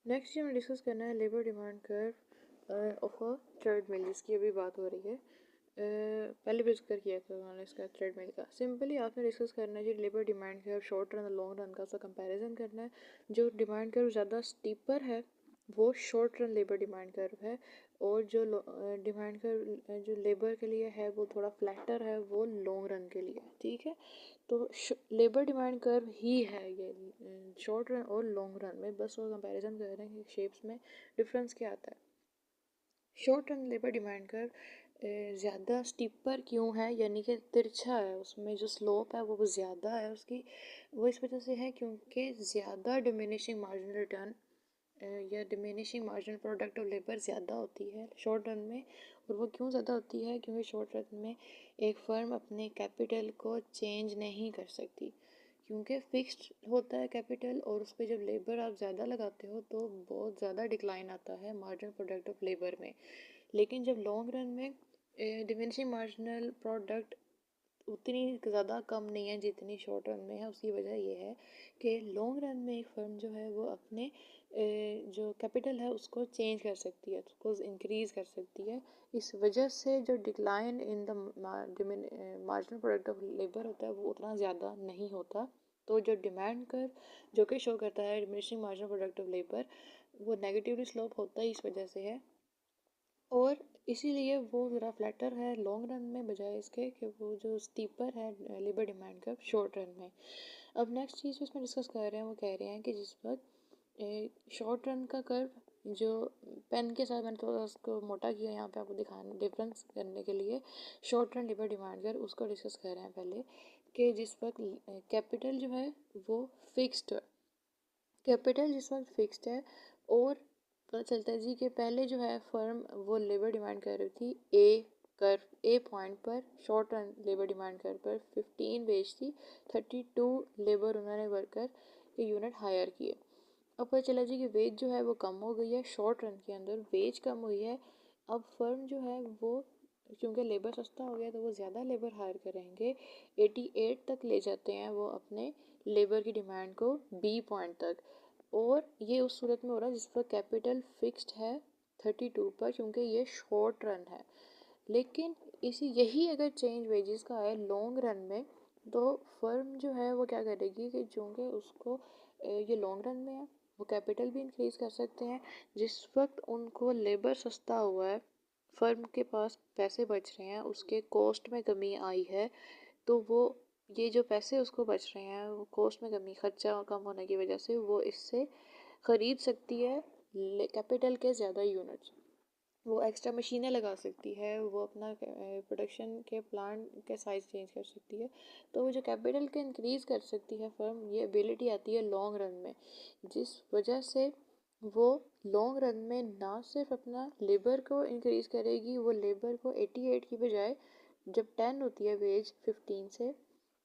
Next हमें discuss करना है labour demand curve of a treadmill, जिसकी अभी बात हो रही है। पहले भी जिक्र किया था उन्होंने इसका ट्रेडमिल का। सिंपली आपने डिस्कस करना है जो labour demand curve short run और लॉन्ग रन का, उसका कंपैरिजन करना है। जो डिमांड कर्व ज़्यादा स्टीपर है वो short run labour demand curve है, और जो डिमांड कर्व जो लेबर के लिए है वो थोड़ा फ्लैटर है, वो लॉन्ग रन के लिए। ठीक है, तो लेबर डिमांड कर्व ही है ये शॉर्ट रन और लॉन्ग रन में, बस वो कंपैरिजन कर रहे हैं कि शेप्स में डिफरेंस क्या आता है। Short run labour demand curve ज़्यादा स्टीपर क्यों है, यानी कि तिरछा है, उसमें जो स्लोप है वो ज़्यादा है उसकी। वो इस वजह से है क्योंकि ज़्यादा डिमिनिशिंग मार्जिनल रिटर्न या diminishing marginal product of labour ज़्यादा होती है शॉर्ट रन में। और वो क्यों ज़्यादा होती है, क्योंकि शॉर्ट रन में एक फर्म अपने कैपिटल को चेंज नहीं कर सकती, क्योंकि फिक्स्ड होता है कैपिटल, और उस पर जब लेबर आप ज़्यादा लगाते हो तो बहुत ज़्यादा डिक्लाइन आता है मार्जिनल प्रोडक्ट ऑफ लेबर में। लेकिन जब लॉन्ग रन में डिमिनिशिंग मार्जिनल प्रोडक्ट उतनी ज़्यादा कम नहीं है जितनी शॉर्ट रन में है। उसकी वजह ये है कि लॉन्ग रन में एक फर्म जो है वो अपने जो कैपिटल है उसको चेंज कर सकती है, उसको इंक्रीज़ कर सकती है। इस वजह से जो decline in the marginal product of labour होता है वो उतना ज़्यादा नहीं होता। तो जो डिमांड कर जो कि शो करता है diminishing marginal product of labour, वो नेगेटिवली स्लोप होता है इस वजह से है, और इसीलिए वो ज़रा फ्लैटर है लॉन्ग रन में बजाय इसके कि वो जो स्टीपर है labour demand curve short run में। अब नेक्स्ट चीज़ जो इसमें डिस्कस कर रहे हैं वो कह रहे हैं कि जिस वक्त शॉर्ट रन का कर्व जो पेन के साथ, मैंने थोड़ा उसको मोटा किया यहाँ पे आपको दिखाने डिफरेंस करने के लिए, short run labour demand curve उसको डिस्कस कर रहे हैं पहले, कि जिस वक्त कैपिटल जो है वो फिक्स्ड है, कैपिटल जिस वक्त फिक्स्ड है, और पता चलता है जी कि पहले जो है फर्म वो लेबर डिमांड कर रही थी ए पॉइंट पर, शॉर्ट रन लेबर डिमांड कर पर 15 वेज थी, 32 लेबर उन्होंने वर्कर के यूनिट हायर किए। अब पता चला जी कि वेज जो है वो कम हो गई है, शॉर्ट रन के अंदर वेज कम हुई है। अब फर्म जो है वो क्योंकि लेबर सस्ता हो गया तो वो ज़्यादा लेबर हायर करेंगे, 88 तक ले जाते हैं वो अपने लेबर की डिमांड को बी पॉइंट तक। और ये उस सूरत में हो रहा है जिस पर कैपिटल फिक्स्ड है 32 पर, क्योंकि ये शॉर्ट रन है। लेकिन यही अगर चेंज वेजेस का है लॉन्ग रन में, तो फर्म जो है वो क्या करेगी कि चूँकि उसको ये लॉन्ग रन में है, वो कैपिटल भी इंक्रीज़ कर सकते हैं। जिस वक्त उनको लेबर सस्ता हुआ है, फर्म के पास पैसे बच रहे हैं, उसके कॉस्ट में कमी आई है, तो वो ये जो पैसे उसको बच रहे हैं वो कॉस्ट में कमी, खर्चा कम होने की वजह से वो इससे ख़रीद सकती है कैपिटल के ज़्यादा यूनिट्स। वो एक्स्ट्रा मशीनें लगा सकती है, वो अपना प्रोडक्शन के प्लांट के साइज़ चेंज कर सकती है। तो वो जो कैपिटल के इंक्रीज़ कर सकती है फर्म, ये एबिलिटी आती है लॉन्ग रन में, जिस वजह से वो लॉन्ग रन में ना सिर्फ अपना लेबर को इंक्रीज़ करेगी, वो लेबर को 88 की बजाय, जब 10 होती है वेज 15 से,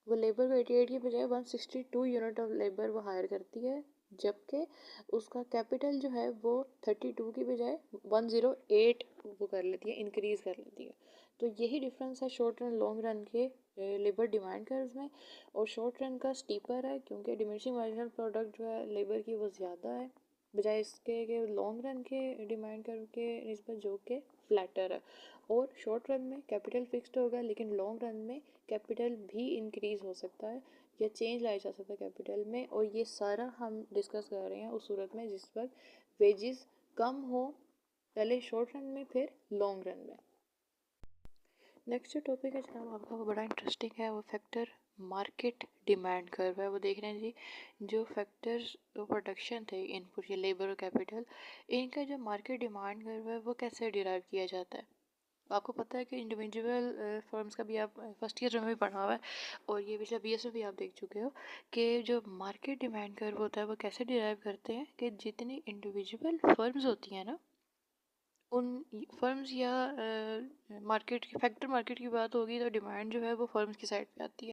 वो लेबर को 88 की बजाय 162 यूनिट ऑफ लेबर वो हायर करती है, जबकि उसका कैपिटल जो है वो 32 की बजाय 108 वो कर लेती है, इंक्रीज़ कर लेती है। तो यही डिफरेंस है शॉर्ट रन लॉन्ग रन के लेबर डिमांड कर्व में। और शॉर्ट रन का स्टीपर है क्योंकि डिमिनिशिंग मार्जिनल प्रोडक्ट जो है लेबर की वो ज़्यादा है, बजाय इसके कि लॉन्ग रन के डिमांड कर्व के निस्बत जो कि फ्लैटर है। और शॉर्ट रन में कैपिटल फिक्स्ड होगा, लेकिन लॉन्ग रन में कैपिटल भी इंक्रीज़ हो सकता है या चेंज लाया जा सकता है कैपिटल में। और ये सारा हम डिस्कस कर रहे हैं उस सूरत में जिस वक्त वेजेस कम हो, पहले शॉर्ट रन में फिर लॉन्ग रन में। नेक्स्ट जो टॉपिक है जनाब आपका वो बड़ा इंटरेस्टिंग है, वो फैक्टर मार्केट डिमांड कर्व है। वो देख रहे हैं जी जो फैक्टर्स प्रोडक्शन थे इनपुट या लेबर और कैपिटल, इनका जो मार्केट डिमांड कर्व है वो कैसे डिराइव किया जाता है। आपको पता है कि इंडिविजुअल फर्म्स का भी आप फर्स्ट ईयर में भी पढ़ा हुआ है, और ये पिछले BS में भी आप देख चुके हो कि जो मार्केट डिमांड कर्व होता है वो कैसे डिराइव करते हैं कि जितनी इंडिविजुअल फर्म्स होती हैं ना, उन फर्म्स या मार्केट की फैक्टर मार्केट की बात होगी तो डिमांड जो है वो फर्म्स की साइड पे आती है।